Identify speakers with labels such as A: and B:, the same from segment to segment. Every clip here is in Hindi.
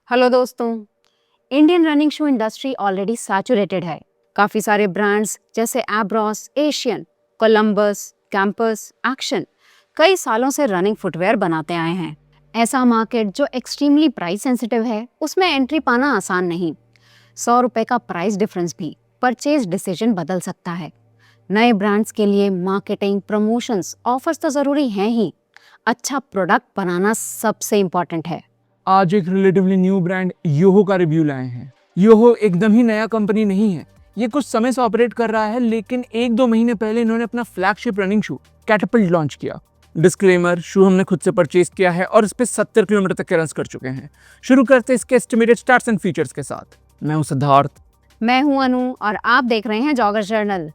A: हेलो दोस्तों। Indian running shoe industry already saturated है। काफी सारे ब्रांड्स जैसे एब्रॉस, एशियन, कोलंबस, कैंपस, एक्शन कई सालों से रनिंग फुटवेयर बनाते आए हैं। ऐसा मार्केट जो एक्सट्रीमली प्राइस सेंसिटिव है, उसमें एंट्री पाना आसान नहीं। 100 रुपए का प्राइस डिफरेंस भी परचेज डिसीजन बदल सकता है। नए ब्रांड्स के लिए मार्केटिंग, प्रमोशंस, ऑफर्स तो जरूरी हैं ही। अच्छा प्रोडक्ट बनाना सबसे इम्पोर्टेंट है।
B: आज एक रिलेटिवली न्यू ब्रांड योहो का रिव्यू लाए हैं। योहो एकदम ही नया कंपनी नहीं है, ये कुछ समय से ऑपरेट कर रहा है, लेकिन 1-2 महीने पहले इन्होंने अपना फ्लैगशिप रनिंग शू कैटapult लॉन्च किया। डिस्क्लेमर, शू हमने खुद से परचेज किया है और इस पे 70 किलोमीटर तक के रन्स कर चुके हैं। शुरू करते हैं इसके एस्टिमेटेड स्टार्ट्स एंड फीचर्स के साथ। मैं हूं सिद्धार्थ।
A: मैं हूं अनु और आप देख रहे हैं जॉगर्स जर्नल।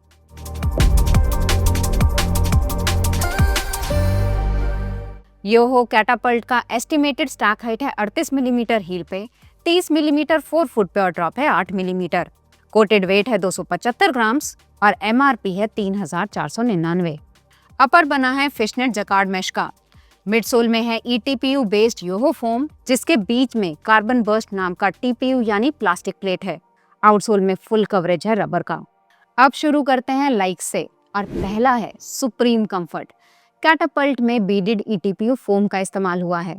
A: योहो कैटापल्ट का एस्टिमेटेड स्टैक हाइट है 38 मिलीमीटर हील पे, 30 मिलीमीटर 4 फुट पे और ड्रॉप है 8 मिलीमीटर। कोटेड वेट है 275 ग्राम्स और एमआरपी है 3499। अपर बना है फिशनेट जकार्ड मैश का। मिडसोल में है ईटीपीयू बेस्ड योहो फोम, जिसके बीच में कार्बन बर्स्ट नाम का टीपीयू यानी प्लास्टिक प्लेट है। आउटसोल में फुल कवरेज है रबर का। अब शुरू करते हैं लाइक से, और पहला है सुप्रीम कंफर्ट। कैटापल्ट में बीडेड ईटीपीयू फोम का इस्तेमाल हुआ है।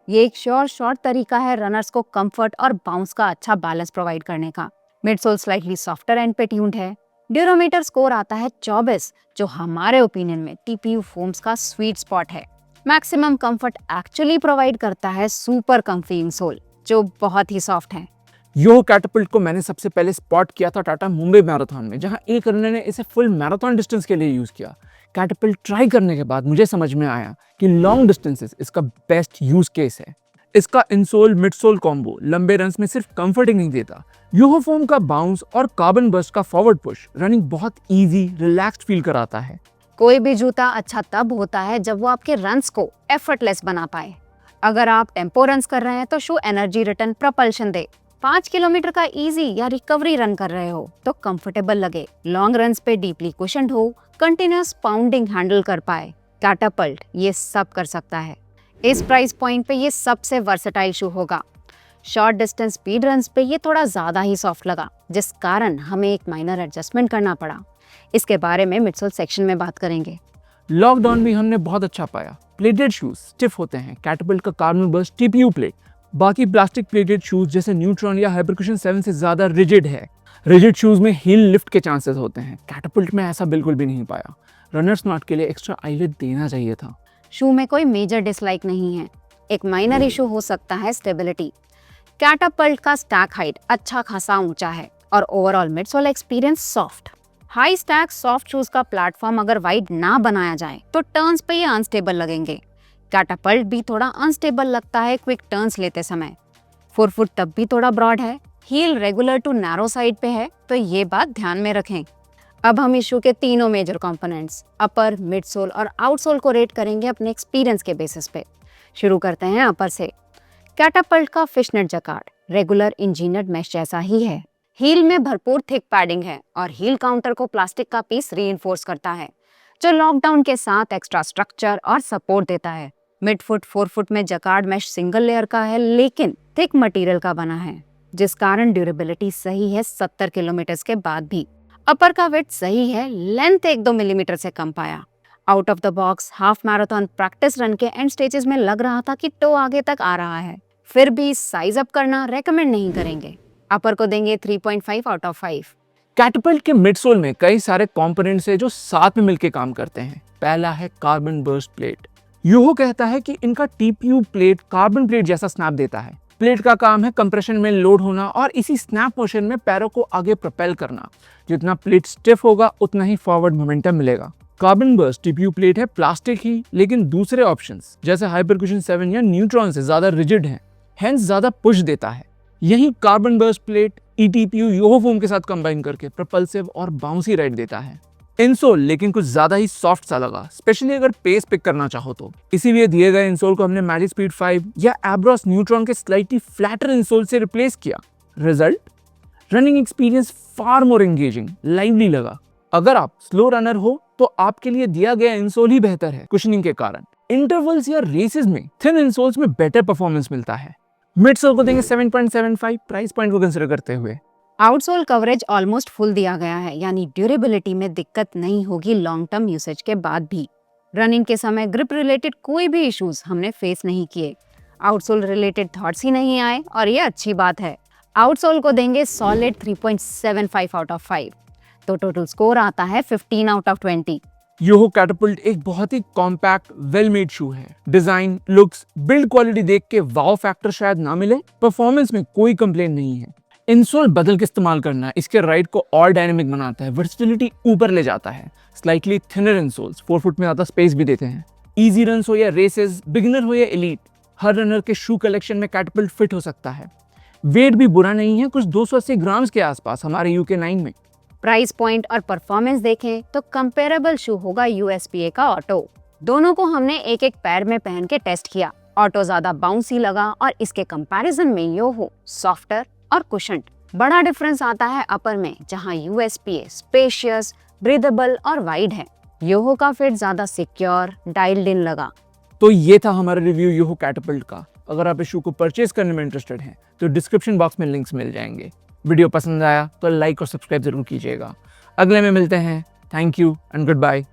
A: ये एक शॉर्ट तरीका है रनर्स को कंफर्ट और बाउंस का अच्छा बैलेंस प्रोवाइड करने का। मिडसोल स्लाइटली सॉफ्टर एंड पे ट्यून्ड है। ड्यूरोमीटर स्कोर आता है 24, जो हमारे ओपिनियन में टीपीयू फोम्स का स्वीट स्पॉट है। मैक्सिमम कंफर्ट एक्चुअली प्रोवाइड करता है सुपर कंफी इंसोल, जो बहुत ही सॉफ्ट है।
B: योहो कैटapult को मैंने सबसे पहले स्पॉट किया था टाटा मुंबई मैराथन में, जहां एक रनर ने इसे फुल मैराथन डिस्टेंस के लिए यूज किया। कैटapult ट्राई करने के बाद मुझे समझ में आया कि लॉन्ग डिस्टेंसेस इसका बेस्ट यूज केस है। इसका इंसोल मिडसोल कॉम्बो लंबे रन्स में सिर्फ कंफर्ट ही नहीं देता, योहो फोम का बाउंस और कार्बन बर्स्ट का फॉरवर्ड पुश रनिंग बहुत इजी, रिलैक्स्ड फील कराता है।
A: कोई भी जूता अच्छा तब होता है जब वो आपके रन्स को एफर्टलेस बना पाए। अगर आप टेम्पो रन्स कर रहे हैं तो शू एनर्जी रिटर्न प्रपल्शन दे। 5 किलोमीटर का इजी या रिकवरी रन कर रहे हो तो कंफर्टेबल लगे। लॉन्ग रन्स पे डीपली कुशन्ड हो, कंटिन्यूअस पाउंडिंग हैंडल कर पाए। कैटापल्ट ये सब कर सकता है। इस प्राइस पॉइंट पे ये सबसे वर्सेटाइल शू होगा। शॉर्ट डिस्टेंस स्पीड रन्स पे ये थोड़ा ज्यादा ही सॉफ्ट लगा, जिस कारण हमें एक माइनर एडजस्टमेंट करना पड़ा। इसके बारे में मिडसोल सेक्शन में बात करेंगे।
B: लॉकडाउन भी हमने बहुत अच्छा पाया। प्लेटेड शूज स्टिफ होते हैं। कैटapult का कार्बन बर्स्ट टीपीयू प्लेट बाकी प्लास्टिक प्लेटेड शूज जैसे न्यूट्रॉन या हाइपरकुशन 7 से ज्यादा रिजिड है। रिजिड शूज में हील लिफ्ट के चांसेस होते हैं। कैटapult में ऐसा बिल्कुल भी नहीं पाया। रनर स्मार्ट के लिए एक्स्ट्रा आईलेट देना चाहिए था।
A: शू में कोई मेजर डिसलाइक नहीं है, एक माइनर इशू हो सकता है स्टेबिलिटी। कैटापल्ट का स्टैक हाइट अच्छा खासा ऊंचा है और overall midsole experience soft. High stack soft shoes का प्लेटफॉर्म अगर वाइड ना बनाया जाए तो टर्न्स पे ये अनस्टेबल लगेंगे। कैटापल्ट भी थोड़ा अनस्टेबल लगता है क्विक टर्न्स लेते समय। 4 फुट तब भी थोड़ा ब्रॉड है। Heel regular to narrow side पे है, तो ये बात ध्यान में रखें। अब हम इशू के तीनों मेजर कंपोनेंट्स अपर, मिडसोल और आउटसोल को रेट करेंगे अपने एक्सपीरियंस के बेसिस पे। शुरू करते हैं अपर से। कैटापल्ट का फिशनेट जकार्ड रेगुलर इंजीनियर्ड मैश जैसा ही है। हील में भरपूर थिक पैडिंग है और हील काउंटर को प्लास्टिक का पीस रीइंफोर्स करता है, जो लॉकडाउन के साथ एक्स्ट्रा स्ट्रक्चर और सपोर्ट देता है। मिड फुट 4 फुट में जकार्ड मैश सिंगल लेयर का है, लेकिन थिक मटेरियल का बना है, जिस कारण ड्यूरेबिलिटी सही है 70 किलोमीटर के बाद भी। अपर का वेट सही है, लेंथ 1-2 मिलीमीटर से कम पाया। Out of the box half marathon practice run के एंड स्टेजेस में लग रहा था कि टो आगे तक आ रहा है, फिर भी साइज अप करना रेकमेंड नहीं करेंगे। अपर को देंगे 3.5 आउट ऑफ 5।
B: कैटapult के मिडसोल में कई सारे कंपोनेंट्स हैं जो साथ में मिलकर काम करते हैं। पहला है कार्बन बर्स्ट प्लेट। योहो कहता है कि इनका टीपीयू प्लेट कार्बन प्लेट जैसा स्नैप देता है। प्लेट का काम है कंप्रेशन में लोड होना और इसी स्नैप मोशन में पैरों को आगे प्रोपेल करना। जितना प्लेट स्टिफ होगा उतना ही फॉरवर्ड मोमेंटम मिलेगा। कार्बन बर्स्ट टीपीयू प्लेट है प्लास्टिक ही, लेकिन दूसरे ऑप्शंस जैसे हाइपरकुशन 7 या न्यूट्रॉन से ज्यादा रिजिड है, हेंस ज्यादा पुश देता है। यही carbon burst plate ईटीपीयू Yoho foam के साथ कंबाइन करके प्रपल्सिव और बाउंसी राइड देता है। इंसोल लेकिन कुछ ज्यादा ही सॉफ्ट सा लगा, स्पेशली अगर पेस पिक करना चाहो तो। इसीलिए दिए गए इंसोल को हमने मैजिक स्पीड 5 या एब्रॉस न्यूट्रॉन के स्लाइटली फ्लैटर इंसोल से रिप्लेस किया। रिजल्ट, रनिंग एक्सपीरियंस फार मोर एंगेजिंग, लाइवली लगा। अगर आप स्लो रनर हो तो आपके लिए दिया गया इंसोल ही बेहतर है कुशनिंग के कारण। इंटरवल्स या रेसेस में थिन इंसोल्स में बेटर परफॉर्मेंस मिलता है। मिडसोल को देंगे 7.75 प्राइस पॉइंट को कंसिडर करते हुए।
A: आउटसोल कवरेज ऑलमोस्ट फुल दिया गया है, यानी ड्यूरेबिलिटी में दिक्कत नहीं होगी लॉन्ग टर्म यूसेज के बाद भी। रनिंग के समय ग्रिप रिलेटेड कोई भी इश्यूज हमने फेस नहीं किए, आउटसोल रिलेटेड थॉट्स ही नहीं आए और ये अच्छी बात है। आउटसोल को देंगे सॉलिड 3.75 आउट ऑफ 5, तो टोटल स्कोर आता है 15 आउट ऑफ 20।
B: योहो कैटapult एक बहुत ही कॉम्पैक्ट वेल मेड शू है। डिजाइन, लुक्स, बिल्ड क्वालिटी देख के वाव फैक्टर शायद ना मिले, परफॉर्मेंस में कोई कंप्लेन नहीं है। इंसोल बदल के इस्तेमाल करना इसके राइड को और डायनेमिक बनाता है, वर्सेटिलिटी ऊपर ले जाता है। स्लाइटली थिनर इंसोल्स 4 फुट में ज्यादा स्पेस भी देते हैं। इजी रन्स हो या रेसेस, बिगिनर हो या एलीट, हर रनर के शू कलेक्शन में कैटapult फिट हो सकता है। वेट भी बुरा नहीं है, कुछ 280 ग्राम्स के आसपास हमारे UK9 में।
A: प्राइस पॉइंट और परफॉर्मेंस देखें तो कंपेरेबल शू होगा USPA का ऑटो। दोनों को हमने एक एक पैर में पहन के टेस्ट किया। ऑटो ज्यादा बाउंसी लगा और इसके कंपैरिजन में योहो सॉफ्टर और कुशन्ड। बड़ा डिफरेंस आता है अपर में, जहां USPA स्पेशियस, ब्रीदेबल और वाइड है। योहो का फिट ज्यादा सिक्योर, डायल्ड इन लगा।
B: तो ये था हमारा रिव्यू योहो कैटapult का। अगर आप इस शू को परचेज करने में इंटरेस्टेड हैं तो डिस्क्रिप्शन बॉक्स में लिंक्स मिल जाएंगे। वीडियो पसंद आया तो लाइक और सब्सक्राइब जरूर कीजिएगा। अगले में मिलते हैं। Thank you and good bye.